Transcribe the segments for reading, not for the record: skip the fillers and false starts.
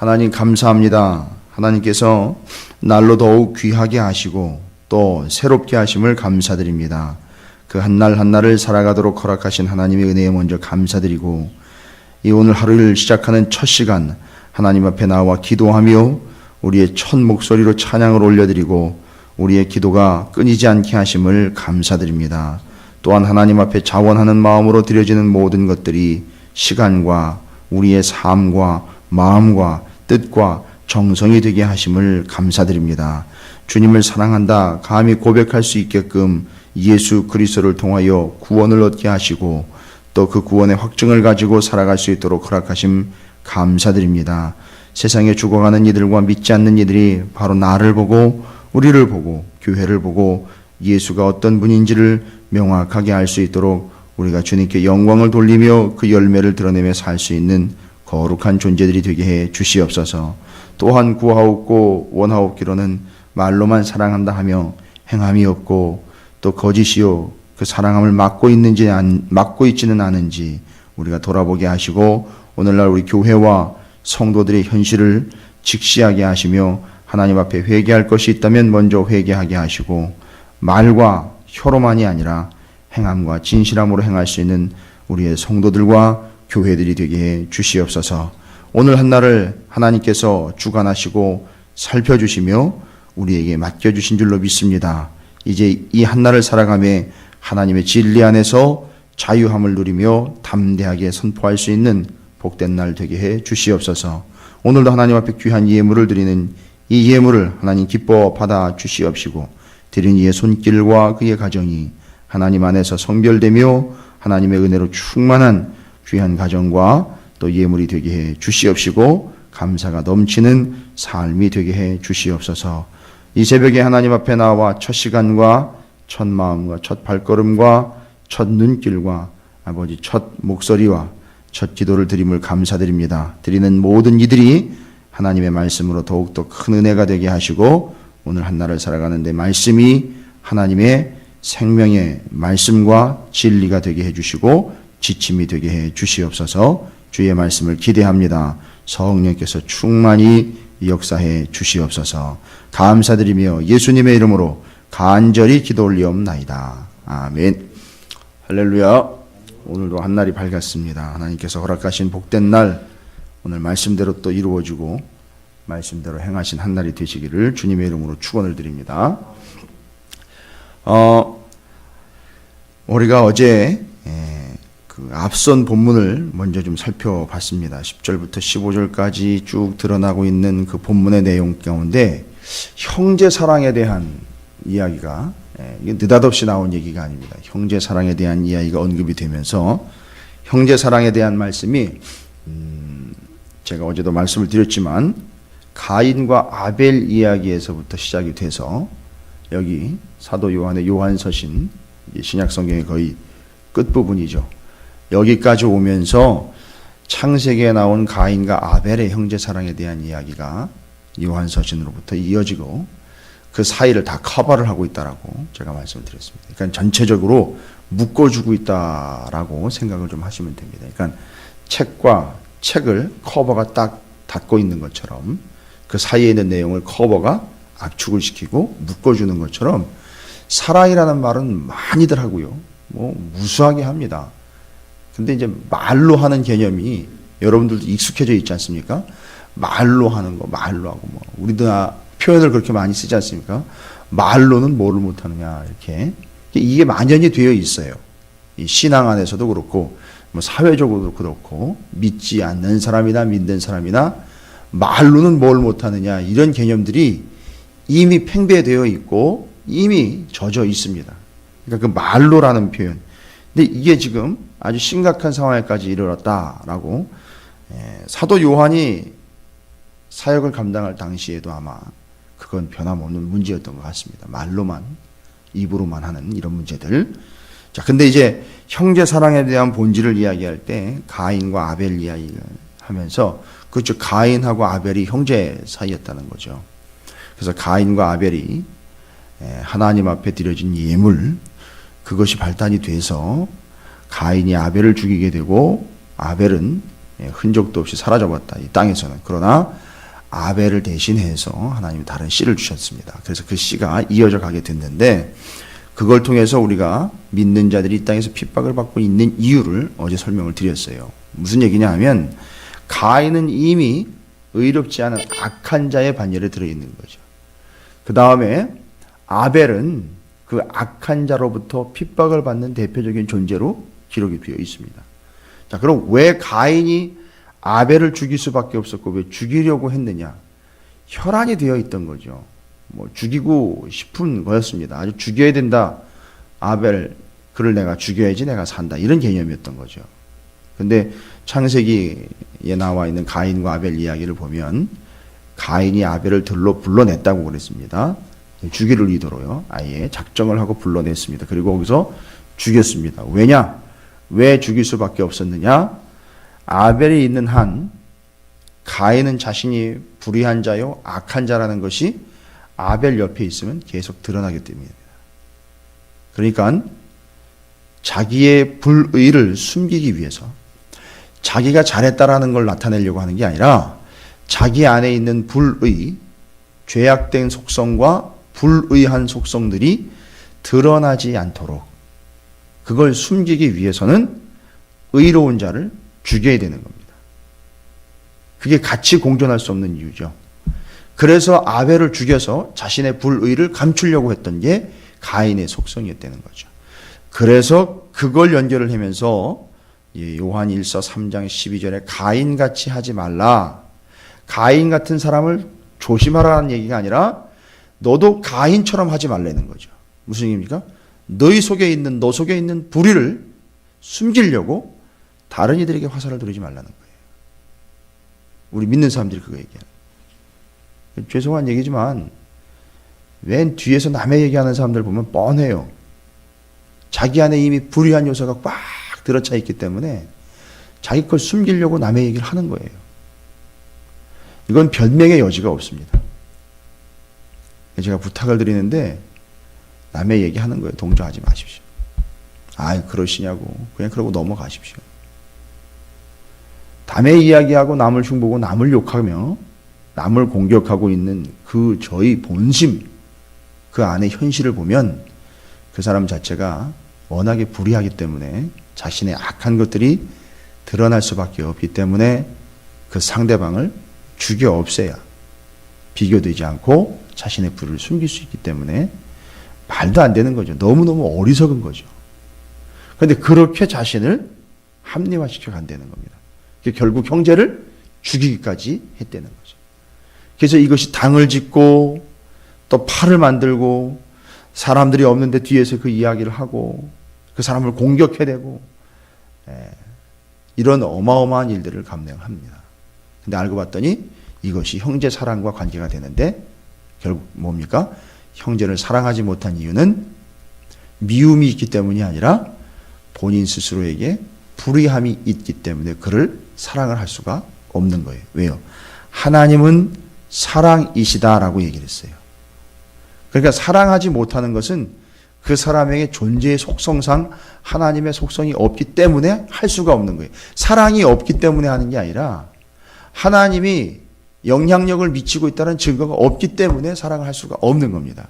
하나님 감사합니다. 하나님께서 날로 더욱 귀하게 하시고 또 새롭게 하심을 감사드립니다. 그 한날 한날을 살아가도록 허락하신 하나님의 은혜에 먼저 감사드리고, 이 오늘 하루를 시작하는 첫 시간 하나님 앞에 나와 기도하며 우리의 첫 목소리로 찬양을 올려드리고 우리의 기도가 끊이지 않게 하심을 감사드립니다. 또한 하나님 앞에 자원하는 마음으로 드려지는 모든 것들이 시간과 우리의 삶과 마음과 뜻과 정성이 되게 하심을 감사드립니다. 주님을 사랑한다 감히 고백할 수 있게끔 예수 그리스도를 통하여 구원을 얻게 하시고 또 그 구원의 확증을 가지고 살아갈 수 있도록 허락하심 감사드립니다. 세상에 죽어가는 이들과 믿지 않는 이들이 바로 나를 보고 우리를 보고 교회를 보고 예수가 어떤 분인지를 명확하게 알 수 있도록 우리가 주님께 영광을 돌리며 그 열매를 드러내며 살 수 있는 거룩한 존재들이 되게 해 주시옵소서. 또한 구하옵고 원하옵기로는 말로만 사랑한다 하며 행함이 없고 또 거짓이요 그 사랑함을 막고 있지는 않은지 우리가 돌아보게 하시고, 오늘날 우리 교회와 성도들의 현실을 직시하게 하시며 하나님 앞에 회개할 것이 있다면 먼저 회개하게 하시고, 말과 혀로만이 아니라 행함과 진실함으로 행할 수 있는 우리의 성도들과 교회들이 되게 해 주시옵소서. 오늘 한날을 하나님께서 주관하시고 살펴주시며 우리에게 맡겨주신 줄로 믿습니다. 이제 이 한날을 살아가며 하나님의 진리 안에서 자유함을 누리며 담대하게 선포할 수 있는 복된 날 되게 해 주시옵소서. 오늘도 하나님 앞에 귀한 예물을 드리는 이 예물을 하나님 기뻐 받아 주시옵시고, 드린 이의 손길과 그의 가정이 하나님 안에서 성별되며 하나님의 은혜로 충만한 귀한 가정과 또 예물이 되게 해 주시옵시고, 감사가 넘치는 삶이 되게 해 주시옵소서. 이 새벽에 하나님 앞에 나와 첫 시간과 첫 마음과 첫 발걸음과 첫 눈길과 아버지 첫 목소리와 첫 기도를 드림을 감사드립니다. 드리는 모든 이들이 하나님의 말씀으로 더욱더 큰 은혜가 되게 하시고, 오늘 한날을 살아가는데 말씀이 하나님의 생명의 말씀과 진리가 되게 해주시고 지침이 되게 해 주시옵소서. 주의 말씀을 기대합니다. 성령께서 충만히 역사해 주시옵소서. 감사드리며 예수님의 이름으로 간절히 기도 올리옵나이다. 아멘. 할렐루야. 오늘도 한날이 밝았습니다. 하나님께서 허락하신 복된 날, 오늘 말씀대로 또 이루어지고 말씀대로 행하신 한날이 되시기를 주님의 이름으로 축원을 드립니다. 우리가 어제 그 앞선 본문을 먼저 좀 살펴봤습니다. 10절부터 15절까지 쭉 드러나고 있는 그 본문의 내용 가운데 형제 사랑에 대한 이야기가, 이게 느닷없이 나온 얘기가 아닙니다. 형제 사랑에 대한 이야기가 언급이 되면서 형제 사랑에 대한 말씀이 제가 어제도 말씀을 드렸지만 가인과 아벨 이야기에서부터 시작이 돼서 여기 사도 요한의 요한서신, 신약성경의 거의 끝부분이죠. 여기까지 오면서 창세기에 나온 가인과 아벨의 형제 사랑에 대한 이야기가 요한서신으로부터 이어지고 그 사이를 다 커버를 하고 있다라고 제가 말씀을 드렸습니다. 그러니까 전체적으로 묶어주고 있다라고 생각을 좀 하시면 됩니다. 그러니까 책과 책을 커버가 딱 닫고 있는 것처럼 그 사이에 있는 내용을 커버가 압축을 시키고 묶어주는 것처럼 사랑이라는 말은 많이들 하고요. 무수하게 합니다. 근데 이제 말로 하는 개념이 여러분들도 익숙해져 있지 않습니까? 말로 하는 거, 말로 하고 우리도 표현을 그렇게 많이 쓰지 않습니까? 말로는 뭐를 못하느냐, 이렇게. 이게 만연이 되어 있어요. 이 신앙 안에서도 그렇고, 사회적으로도 그렇고, 믿지 않는 사람이나 믿는 사람이나 말로는 뭘 못하느냐, 이런 개념들이 이미 팽배되어 있고, 이미 젖어 있습니다. 그러니까 그 말로라는 표현. 근데 이게 지금 아주 심각한 상황에까지 이르렀다라고, 사도 요한이 사역을 감당할 당시에도 아마 그건 변함없는 문제였던 것 같습니다. 말로만, 입으로만 하는 이런 문제들. 자, 근데 이제 형제 사랑에 대한 본질을 이야기할 때 가인과 아벨 이야기를 하면서, 그렇죠. 가인하고 아벨이 형제 사이였다는 거죠. 그래서 가인과 아벨이 하나님 앞에 드려진 예물, 그것이 발단이 돼서 가인이 아벨을 죽이게 되고 아벨은 흔적도 없이 사라져버렸다, 이 땅에서는. 그러나 아벨을 대신해서 하나님이 다른 씨를 주셨습니다. 그래서 그 씨가 이어져 가게 됐는데 그걸 통해서 우리가 믿는 자들이 이 땅에서 핍박을 받고 있는 이유를 어제 설명을 드렸어요. 무슨 얘기냐 하면 가인은 이미 의롭지 않은 악한 자의 반열에 들어있는 거죠. 그 다음에 아벨은 그 악한 자로부터 핍박을 받는 대표적인 존재로 기록이 되어 있습니다. 자, 그럼 왜 가인이 아벨을 죽일 수밖에 없었고 왜 죽이려고 했느냐? 혈안이 되어 있던 거죠. 뭐 죽이고 싶은 거였습니다. 아주 죽여야 된다. 아벨, 그를 내가 죽여야지 내가 산다. 이런 개념이었던 거죠. 근데 창세기에 나와 있는 가인과 아벨 이야기를 보면 가인이 아벨을 들로 불러냈다고 그랬습니다. 죽이를 의도로요. 아예 작정을 하고 불러냈습니다. 그리고 거기서 죽였습니다. 왜냐? 왜 죽일 수밖에 없었느냐? 아벨이 있는 한 가인은 자신이 불의한 자요 악한 자라는 것이 아벨 옆에 있으면 계속 드러나기 때문입니다. 그러니까 자기의 불의를 숨기기 위해서 자기가 잘했다라는 걸 나타내려고 하는 게 아니라 자기 안에 있는 불의, 죄악된 속성과 불의한 속성들이 드러나지 않도록 그걸 숨기기 위해서는 의로운 자를 죽여야 되는 겁니다. 그게 같이 공존할 수 없는 이유죠. 그래서 아벨을 죽여서 자신의 불의를 감추려고 했던 게 가인의 속성이었다는 거죠. 그래서 그걸 연결을 하면서 요한 1서 3장 12절에 가인같이 하지 말라. 가인 같은 사람을 조심하라는 얘기가 아니라 너도 가인처럼 하지 말라는 거죠. 무슨 얘기입니까? 너 속에 있는 불의를 숨기려고 다른 이들에게 화살을 돌리지 말라는 거예요. 우리 믿는 사람들이 그거 얘기하는. 죄송한 얘기지만 웬 뒤에서 남의 얘기하는 사람들 보면 뻔해요. 자기 안에 이미 불의한 요소가 꽉 들어차 있기 때문에 자기 걸 숨기려고 남의 얘기를 하는 거예요. 이건 변명의 여지가 없습니다. 제가 부탁을 드리는데 남의 얘기하는 거예요. 동조하지 마십시오. 아이 그러시냐고 그냥 그러고 넘어가십시오. 남의 이야기하고 남을 흉보고 남을 욕하며 남을 공격하고 있는 그 저희 본심 그 안에 현실을 보면 그 사람 자체가 워낙에 불의하기 때문에 자신의 악한 것들이 드러날 수밖에 없기 때문에 그 상대방을 죽여 없애야 비교되지 않고 자신의 불을 숨길 수 있기 때문에 말도 안 되는 거죠. 너무너무 어리석은 거죠. 그런데 그렇게 자신을 합리화시켜 간다는 겁니다. 결국 형제를 죽이기까지 했다는 거죠. 그래서 이것이 당을 짓고 또 팔을 만들고 사람들이 없는데 뒤에서 그 이야기를 하고 그 사람을 공격해대고 이런 어마어마한 일들을 감당합니다. 근데 알고 봤더니 이것이 형제 사랑과 관계가 되는데 결국 뭡니까? 형제를 사랑하지 못한 이유는 미움이 있기 때문이 아니라 본인 스스로에게 불의함이 있기 때문에 그를 사랑을 할 수가 없는 거예요. 왜요? 하나님은 사랑이시다라고 얘기를 했어요. 그러니까 사랑하지 못하는 것은 그 사람에게 존재의 속성상 하나님의 속성이 없기 때문에 할 수가 없는 거예요. 사랑이 없기 때문에 하는 게 아니라 하나님이 영향력을 미치고 있다는 증거가 없기 때문에 사랑을 할 수가 없는 겁니다.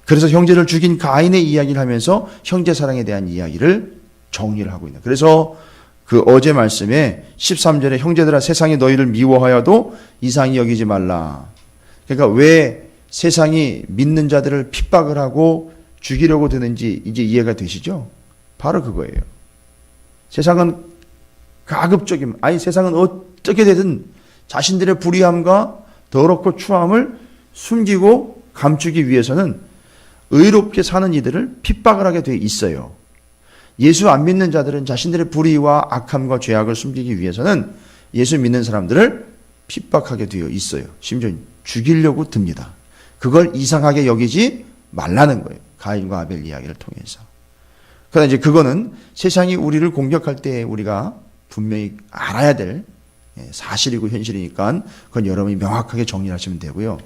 그래서 형제를 죽인 가인의 이야기를 하면서 형제 사랑에 대한 이야기를 정리를 하고 있는. 그래서 그 어제 말씀에 13절에 형제들아 세상이 너희를 미워하여도 이상히 여기지 말라. 그러니까 왜 세상이 믿는 자들을 핍박을 하고 죽이려고 드는지 이제 이해가 되시죠? 바로 그거예요. 세상은 가급적이면 세상은 어떻게 되든 자신들의 불의함과 더럽고 추함을 숨기고 감추기 위해서는 의롭게 사는 이들을 핍박을 하게 돼 있어요. 예수 안 믿는 자들은 자신들의 불의와 악함과 죄악을 숨기기 위해서는 예수 믿는 사람들을 핍박하게 되어 있어요. 심지어 죽이려고 듭니다. 그걸 이상하게 여기지 말라는 거예요. 가인과 아벨 이야기를 통해서. 그러나 이제 그거는 세상이 우리를 공격할 때 우리가 분명히 알아야 될 사실이고 현실이니까 그건 여러분이 명확하게 정리하시면 되고요.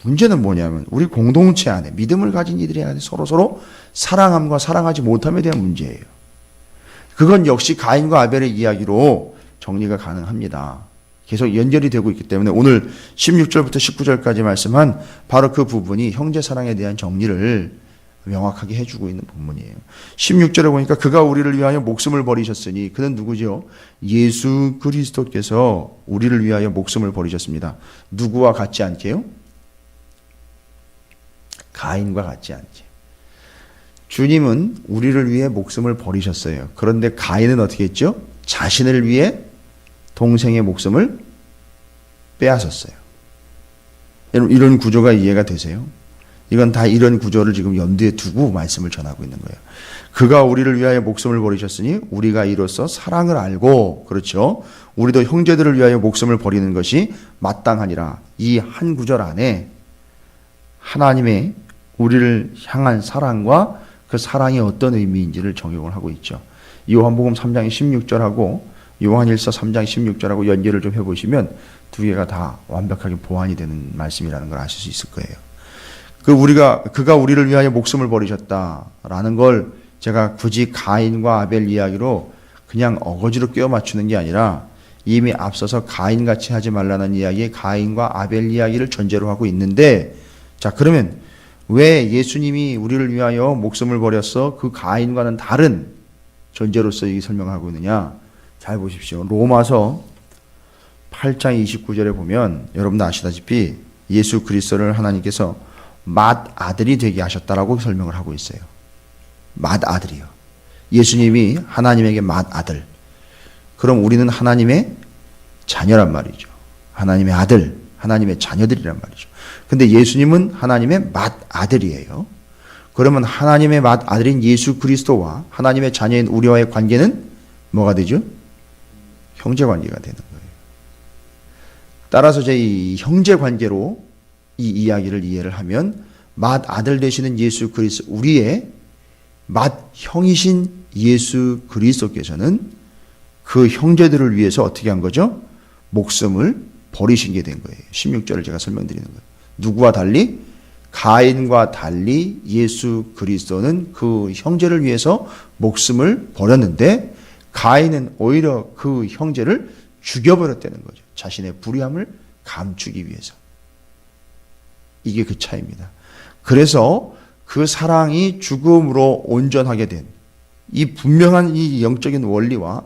문제는 뭐냐면 우리 공동체 안에 믿음을 가진 이들이 안에 서로 사랑함과 사랑하지 못함에 대한 문제예요. 그건 역시 가인과 아벨의 이야기로 정리가 가능합니다. 계속 연결이 되고 있기 때문에 오늘 16절부터 19절까지 말씀한 바로 그 부분이 형제 사랑에 대한 정리를 명확하게 해주고 있는 본문이에요. 16절에 보니까 그가 우리를 위하여 목숨을 버리셨으니 그는 누구죠? 예수 그리스도께서 우리를 위하여 목숨을 버리셨습니다. 누구와 같지 않게요? 가인과 같지 않게. 주님은 우리를 위해 목숨을 버리셨어요. 그런데 가인은 어떻게 했죠? 자신을 위해 동생의 목숨을 빼앗았어요. 여러분 이런 구조가 이해가 되세요? 이건 다 이런 구조를 지금 염두에 두고 말씀을 전하고 있는 거예요. 그가 우리를 위하여 목숨을 버리셨으니 우리가 이로써 사랑을 알고, 그렇죠? 우리도 형제들을 위하여 목숨을 버리는 것이 마땅하니라. 이 한 구절 안에 하나님의 우리를 향한 사랑과 그 사랑이 어떤 의미인지를 적용을 하고 있죠. 요한복음 3장 16절하고 요한일서 3장 16절하고 연결을 좀 해보시면 두 개가 다 완벽하게 보완이 되는 말씀이라는 걸 아실 수 있을 거예요. 그가 우리를 위하여 목숨을 버리셨다라는 걸 제가 굳이 가인과 아벨 이야기로 그냥 어거지로 끼워 맞추는 게 아니라 이미 앞서서 가인같이 하지 말라는 이야기에 가인과 아벨 이야기를 전제로 하고 있는데, 자 그러면 왜 예수님이 우리를 위하여 목숨을 버렸어? 그 가인과는 다른 전제로서 이 설명을 하고 있느냐? 잘 보십시오. 로마서 8장 29절에 보면 여러분도 아시다시피 예수 그리스도를 하나님께서 맏아들이 되게 하셨다라고 설명을 하고 있어요. 맏아들이요. 예수님이 하나님에게 맏아들. 그럼 우리는 하나님의 자녀란 말이죠. 하나님의 아들, 하나님의 자녀들이란 말이죠. 근데 예수님은 하나님의 맏아들이에요. 그러면 하나님의 맏아들인 예수 그리스도와 하나님의 자녀인 우리와의 관계는 뭐가 되죠? 형제 관계가 되는 거예요. 따라서 제 이 형제 관계로 이 이야기를 이해를 하면 맏아들 되시는 예수 그리스도, 우리의 맏형이신 예수 그리스도께서는 그 형제들을 위해서 어떻게 한 거죠? 목숨을 버리신 게 된 거예요. 16절을 제가 설명드리는 거예요. 누구와 달리? 가인과 달리 예수 그리스도는 그 형제를 위해서 목숨을 버렸는데 가인은 오히려 그 형제를 죽여버렸다는 거죠. 자신의 불의함을 감추기 위해서. 이게 그 차이입니다. 그래서 그 사랑이 죽음으로 온전하게 된 이 분명한 이 영적인 원리와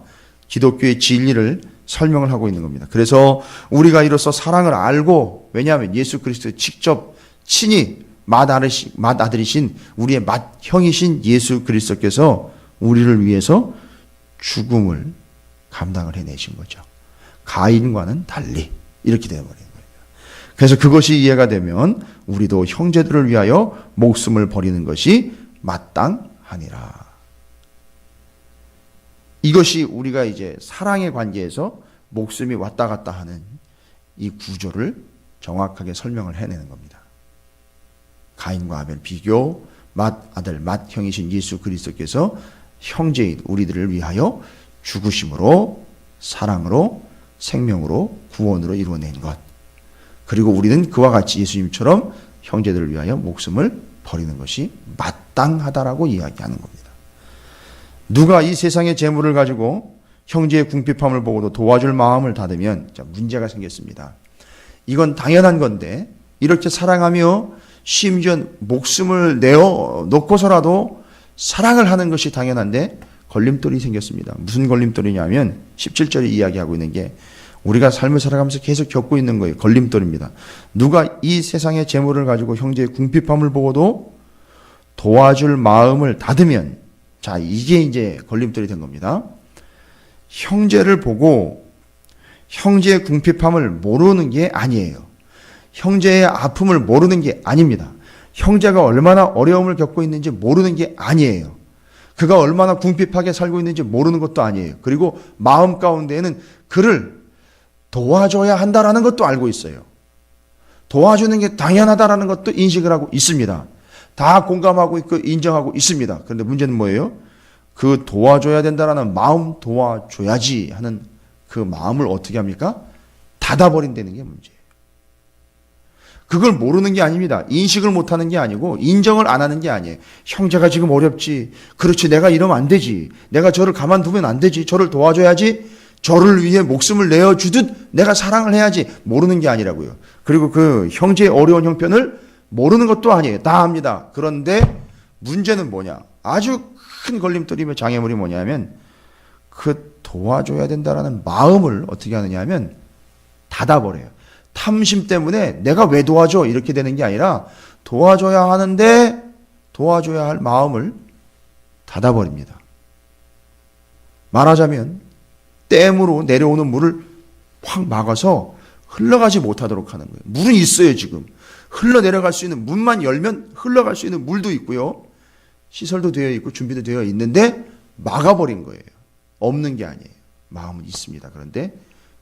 기독교의 진리를 설명을 하고 있는 겁니다. 그래서 우리가 이로써 사랑을 알고, 왜냐하면 예수 그리스도 직접 친히 맏아들이신 우리의 맏형이신 예수 그리스도께서 우리를 위해서 죽음을 감당을 해내신 거죠. 가인과는 달리 이렇게 되어버린 거예요. 그래서 그것이 이해가 되면 우리도 형제들을 위하여 목숨을 버리는 것이 마땅하니라. 이것이 우리가 이제 사랑의 관계에서 목숨이 왔다 갔다 하는 이 구조를 정확하게 설명을 해내는 겁니다. 가인과 아벨 비교, 맏아들, 맏형이신 예수 그리스도께서 형제인 우리들을 위하여 죽으심으로, 사랑으로, 생명으로, 구원으로 이루어낸 것. 그리고 우리는 그와 같이 예수님처럼 형제들을 위하여 목숨을 버리는 것이 마땅하다라고 이야기하는 겁니다. 누가 이 세상의 재물을 가지고 형제의 궁핍함을 보고도 도와줄 마음을 닫으면 문제가 생겼습니다. 이건 당연한 건데 이렇게 사랑하며 심지어 목숨을 내어 놓고서라도 사랑을 하는 것이 당연한데 걸림돌이 생겼습니다. 무슨 걸림돌이냐면 17절에 이야기하고 있는 게 우리가 삶을 살아가면서 계속 겪고 있는 거예요. 걸림돌입니다. 누가 이 세상의 재물을 가지고 형제의 궁핍함을 보고도 도와줄 마음을 닫으면, 자, 이게 이제 걸림돌이 된 겁니다. 형제를 보고 형제의 궁핍함을 모르는 게 아니에요. 형제의 아픔을 모르는 게 아닙니다. 형제가 얼마나 어려움을 겪고 있는지 모르는 게 아니에요. 그가 얼마나 궁핍하게 살고 있는지 모르는 것도 아니에요. 그리고 마음 가운데에는 그를 도와줘야 한다라는 것도 알고 있어요. 도와주는 게 당연하다라는 것도 인식을 하고 있습니다. 다 공감하고 있고 인정하고 있습니다. 그런데 문제는 뭐예요? 그 도와줘야 된다라는 마음, 도와줘야지 하는 그 마음을 어떻게 합니까? 닫아버린다는 게 문제예요. 그걸 모르는 게 아닙니다. 인식을 못하는 게 아니고 인정을 안 하는 게 아니에요. 형제가 지금 어렵지. 그렇지, 내가 이러면 안 되지. 내가 저를 가만두면 안 되지. 저를 도와줘야지. 저를 위해 목숨을 내어주듯 내가 사랑을 해야지 모르는 게 아니라고요. 그리고 그 형제의 어려운 형편을 모르는 것도 아니에요. 다 압니다. 그런데 문제는 뭐냐? 아주 큰 걸림돌이며 장애물이 뭐냐면 그 도와줘야 된다라는 마음을 어떻게 하느냐 하면 닫아버려요. 탐심 때문에 내가 왜 도와줘? 이렇게 되는 게 아니라 도와줘야 하는데 도와줘야 할 마음을 닫아버립니다. 말하자면 댐으로 내려오는 물을 확 막아서 흘러가지 못하도록 하는 거예요. 물은 있어요, 지금. 흘러내려갈 수 있는 문만 열면 흘러갈 수 있는 물도 있고요. 시설도 되어 있고 준비도 되어 있는데 막아버린 거예요. 없는 게 아니에요. 마음은 있습니다. 그런데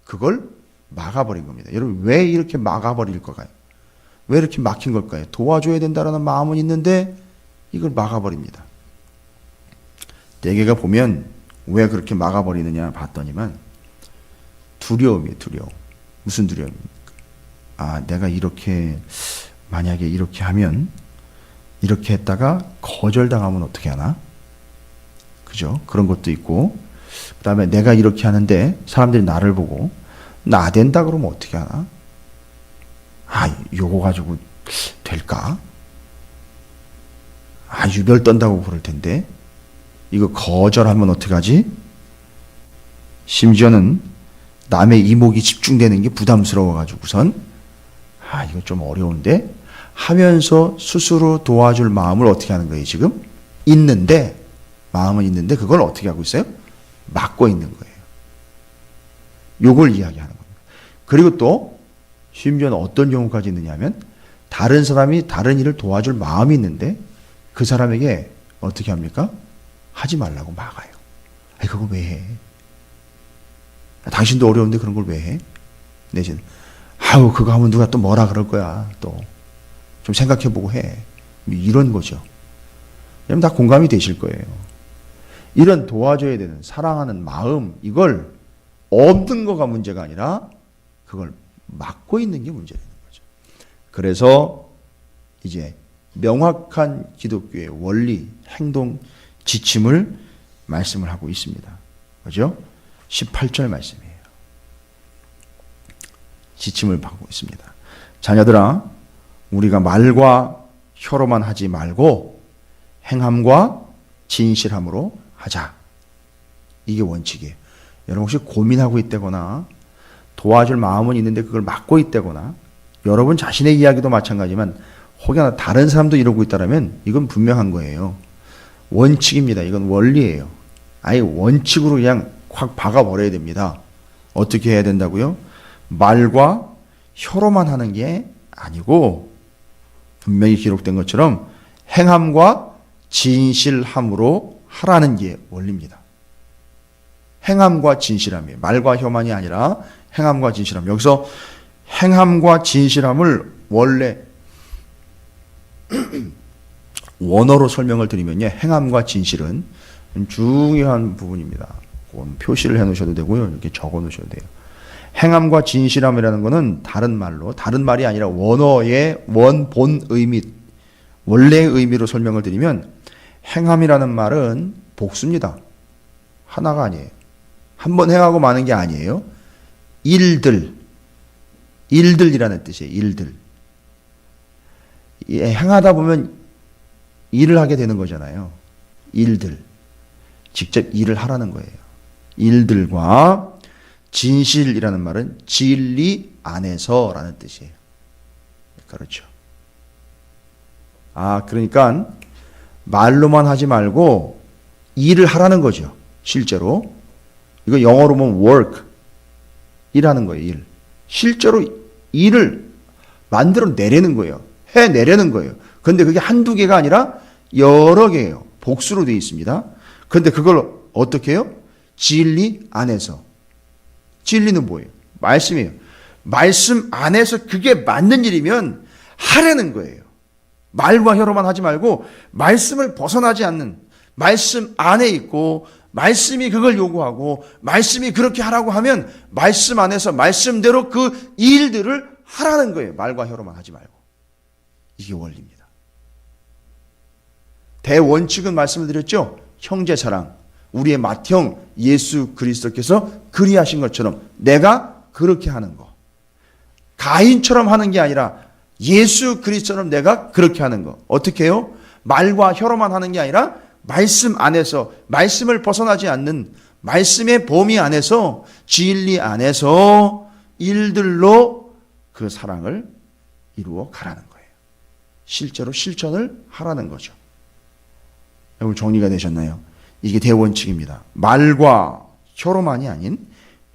그걸 막아버린 겁니다. 여러분 왜 이렇게 막아버릴 거가요? 왜 이렇게 막힌 걸까요? 도와줘야 된다는 마음은 있는데 이걸 막아버립니다. 대개가 보면 왜 그렇게 막아버리느냐 봤더니만 두려움이에요. 두려움. 무슨 두려움입니까? 아, 내가 이렇게 만약에 이렇게 하면 이렇게 했다가 거절당하면 어떻게 하나? 그죠? 그런 것도 있고 그 다음에 내가 이렇게 하는데 사람들이 나를 보고 나댄다 그러면 어떻게 하나? 아, 요거 가지고 될까? 아, 유별 떤다고 그럴 텐데 이거 거절하면 어떡하지? 심지어는 남의 이목이 집중되는 게 부담스러워가지고선 아, 이거 좀 어려운데 하면서 스스로 도와줄 마음을 어떻게 하는 거예요, 지금? 있는데, 마음은 있는데 그걸 어떻게 하고 있어요? 막고 있는 거예요. 요걸 이야기하는 겁니다. 그리고 또 심지어는 어떤 경우까지 있느냐면 다른 사람이 다른 일을 도와줄 마음이 있는데 그 사람에게 어떻게 합니까? 하지 말라고 막아요. 아니, 그걸 왜 해? 당신도 어려운데 그런 걸 왜 해? 내지는 아우, 그거 하면 누가 또 뭐라 그럴 거야. 또 좀 생각해보고 해. 이런 거죠. 여러분 다 공감이 되실 거예요. 이런 도와줘야 되는 사랑하는 마음, 이걸 없는 거가 문제가 아니라 그걸 막고 있는 게 문제라는 거죠. 그래서 이제 명확한 기독교의 원리, 행동, 지침을 말씀을 하고 있습니다. 그죠? 18절 말씀이에요. 지침을 받고 있습니다. 자녀들아, 우리가 말과 혀로만 하지 말고 행함과 진실함으로 하자. 이게 원칙이에요. 여러분 혹시 고민하고 있다거나 도와줄 마음은 있는데 그걸 막고 있다거나 여러분 자신의 이야기도 마찬가지지만 혹여나 다른 사람도 이러고 있다면 이건 분명한 거예요. 원칙입니다. 이건 원리예요. 아예 원칙으로 그냥 확 박아버려야 됩니다. 어떻게 해야 된다고요? 말과 혀로만 하는 게 아니고 분명히 기록된 것처럼 행함과 진실함으로 하라는 게 원리입니다. 행함과 진실함이에요. 말과 혀만이 아니라 행함과 진실함. 여기서 행함과 진실함을 원래 원어로 설명을 드리면요. 행함과 진실은 중요한 부분입니다. 표시를 해 놓으셔도 되고요. 이렇게 적어 놓으셔도 돼요. 행함과 진실함이라는 것은 다른 말로, 다른 말이 아니라 원어의 원본 의미, 원래의 의미로 설명을 드리면 행함이라는 말은 복수입니다. 하나가 아니에요. 한 번 행하고 마는 게 아니에요. 일들이라는 뜻이에요. 일들. 행하다 보면 일을 하게 되는 거잖아요. 일들. 직접 일을 하라는 거예요. 일들과 진실이라는 말은 진리 안에서라는 뜻이에요. 그렇죠. 아, 그러니까 말로만 하지 말고 일을 하라는 거죠. 실제로. 이거 영어로 보면 work. 일하는 거예요, 일. 실제로 일을 만들어 내려는 거예요. 해내려는 거예요. 그런데 그게 한두 개가 아니라 여러 개예요. 복수로 되어 있습니다. 그런데 그걸 어떻게 해요? 진리 안에서. 진리는 뭐예요? 말씀이에요. 말씀 안에서 그게 맞는 일이면 하라는 거예요. 말과 혀로만 하지 말고 말씀을 벗어나지 않는, 말씀 안에 있고 말씀이 그걸 요구하고 말씀이 그렇게 하라고 하면 말씀 안에서 말씀대로 그 일들을 하라는 거예요. 말과 혀로만 하지 말고. 이게 원리입니다. 대원칙은 말씀을 드렸죠. 형제 사랑, 우리의 맏형 예수 그리스도께서 그리하신 것처럼 내가 그렇게 하는 거. 가인처럼 하는 게 아니라 예수 그리스도처럼 내가 그렇게 하는 거. 어떻게 해요? 말과 혀로만 하는 게 아니라 말씀 안에서, 말씀을 벗어나지 않는 말씀의 범위 안에서, 진리 안에서 일들로 그 사랑을 이루어 가라는 거예요. 실제로 실천을 하라는 거죠. 여러분 정리가 되셨나요? 이게 대원칙입니다. 말과 혀로만이 아닌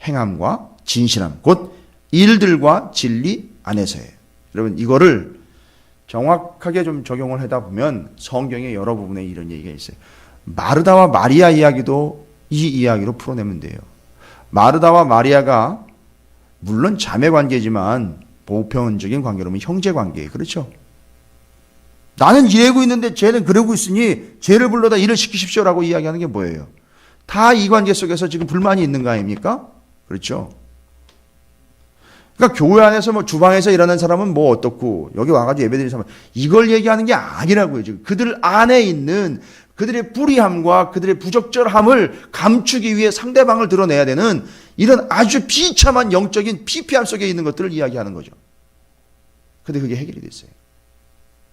행함과 진실함, 곧 일들과 진리 안에서예요. 여러분 이거를 정확하게 좀 적용을 하다 보면 성경의 여러 부분에 이런 얘기가 있어요. 마르다와 마리아 이야기도 이 이야기로 풀어내면 돼요. 마르다와 마리아가 물론 자매 관계지만 보편적인 관계로는 형제 관계예요. 그렇죠? 나는 이러고 있는데 쟤는 그러고 있으니 쟤를 불러다 일을 시키십시오라고 이야기하는 게 뭐예요? 다 이 관계 속에서 지금 불만이 있는 거 아닙니까? 그렇죠? 그러니까 교회 안에서 뭐 주방에서 일하는 사람은 뭐 어떻고 여기 와가지고 예배드리는 사람은 이걸 얘기하는 게 아니라고요. 지금 그들 안에 있는 그들의 불의함과 그들의 부적절함을 감추기 위해 상대방을 드러내야 되는 이런 아주 비참한 영적인 피폐함 속에 있는 것들을 이야기하는 거죠. 근데 그게 해결이 됐어요.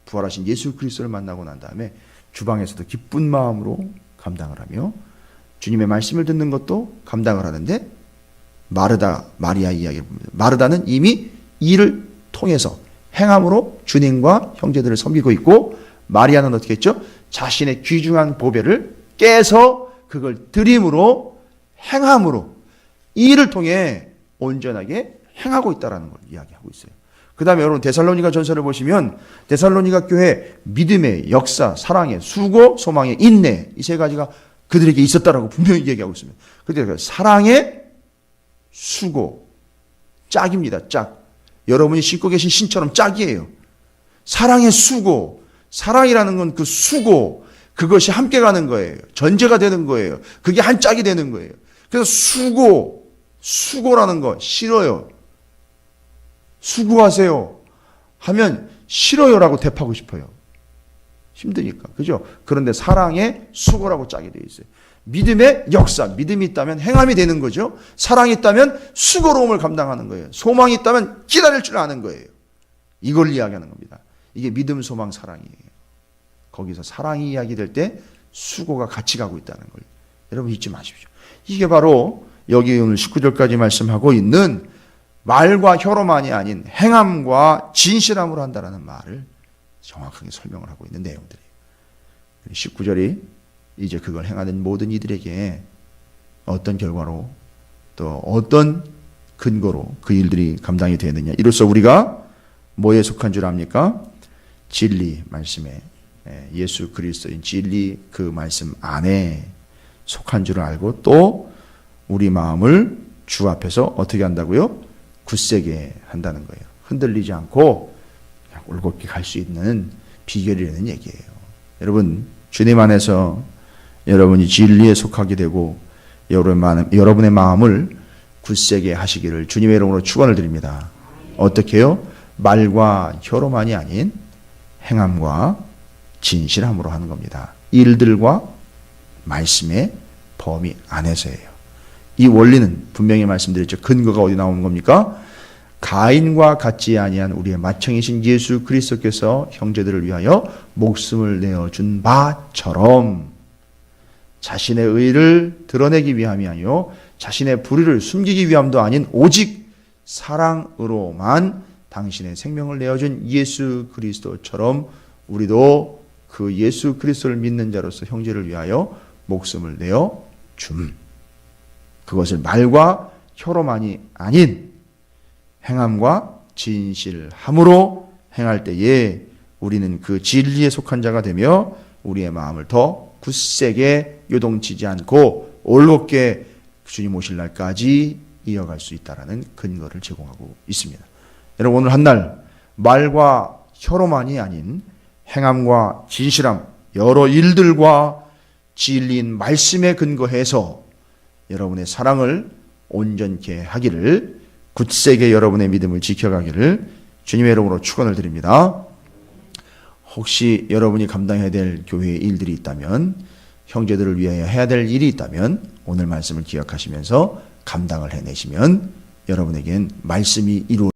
부활하신 예수 그리스도를 만나고 난 다음에 주방에서도 기쁜 마음으로 감당을 하며 주님의 말씀을 듣는 것도 감당을 하는데 마르다, 마리아 이야기를 봅니다. 마르다는 이미 일을 통해서 행함으로 주님과 형제들을 섬기고 있고 마리아는 어떻게 했죠? 자신의 귀중한 보배를 깨서 그걸 드림으로 행함으로 일을 통해 온전하게 행하고 있다는 걸 이야기하고 있어요. 그 다음에 여러분 데살로니가 전서를 보시면 데살로니가 교회 믿음의 역사, 사랑의 수고, 소망의 인내 이 세 가지가 그들에게 있었다라고 분명히 얘기하고 있습니다. 그런데 사랑의 수고, 짝입니다. 짝. 여러분이 신고 계신 신처럼 짝이에요. 사랑의 수고, 사랑이라는 건 그 수고, 그것이 함께 가는 거예요. 전제가 되는 거예요. 그게 한 짝이 되는 거예요. 그래서 수고라는 거 싫어요. 수고하세요 하면 싫어요라고 대파고 싶어요. 힘드니까. 그죠? 그런데 사랑의 수고라고 짝이 되어 있어요. 믿음의 역사, 믿음이 있다면 행함이 되는 거죠. 사랑이 있다면 수고로움을 감당하는 거예요. 소망이 있다면 기다릴 줄 아는 거예요. 이걸 이야기하는 겁니다. 이게 믿음, 소망, 사랑이에요. 거기서 사랑이 이야기될 때 수고가 같이 가고 있다는 걸 여러분 잊지 마십시오. 이게 바로 여기 오늘 19절까지 말씀하고 있는 말과 혀로만이 아닌 행함과 진실함으로 한다라는 말을 정확하게 설명을 하고 있는 내용들이에요. 19절이 이제 그걸 행하는 모든 이들에게 어떤 결과로 또 어떤 근거로 그 일들이 감당이 되느냐. 이로써 우리가 뭐에 속한 줄 압니까? 진리 말씀에 예수 그리스도인 진리 그 말씀 안에 속한 줄을 알고 또 우리 마음을 주 앞에서 어떻게 한다고요? 굳세게 한다는 거예요. 흔들리지 않고 그냥 올곧게 갈 수 있는 비결이라는 얘기예요. 여러분 주님 안에서 여러분이 진리에 속하게 되고 여러분의 마음을 굳세게 하시기를 주님의 이름으로 축원을 드립니다. 어떻게 해요? 말과 혀로만이 아닌 행함과 진실함으로 하는 겁니다. 일들과 말씀의 범위 안에서예요. 이 원리는 분명히 말씀드렸죠. 근거가 어디 나오는 겁니까? 가인과 같지 아니한 우리의 맏형이신 예수 그리스도께서 형제들을 위하여 목숨을 내어준 바처럼 자신의 의를 드러내기 위함이 아니요 자신의 불의를 숨기기 위함도 아닌 오직 사랑으로만 당신의 생명을 내어준 예수 그리스도처럼 우리도 그 예수 그리스도를 믿는 자로서 형제를 위하여 목숨을 내어 줌. 그것을 말과 혀로만이 아닌 행함과 진실함으로 행할 때에 우리는 그 진리에 속한 자가 되며 우리의 마음을 더 굳세게 요동치지 않고 올곧게 주님 오실 날까지 이어갈 수 있다는 근거를 제공하고 있습니다. 여러분 오늘 한날 말과 혀로만이 아닌 행함과 진실함 여러 일들과 진리인 말씀에 근거해서 여러분의 사랑을 온전케 하기를 굳세게 여러분의 믿음을 지켜가기를 주님의 이름으로 축원을 드립니다. 혹시 여러분이 감당해야 될 교회의 일들이 있다면 형제들을 위하여 해야 될 일이 있다면 오늘 말씀을 기억하시면서 감당을 해내시면 여러분에겐 말씀이 이루어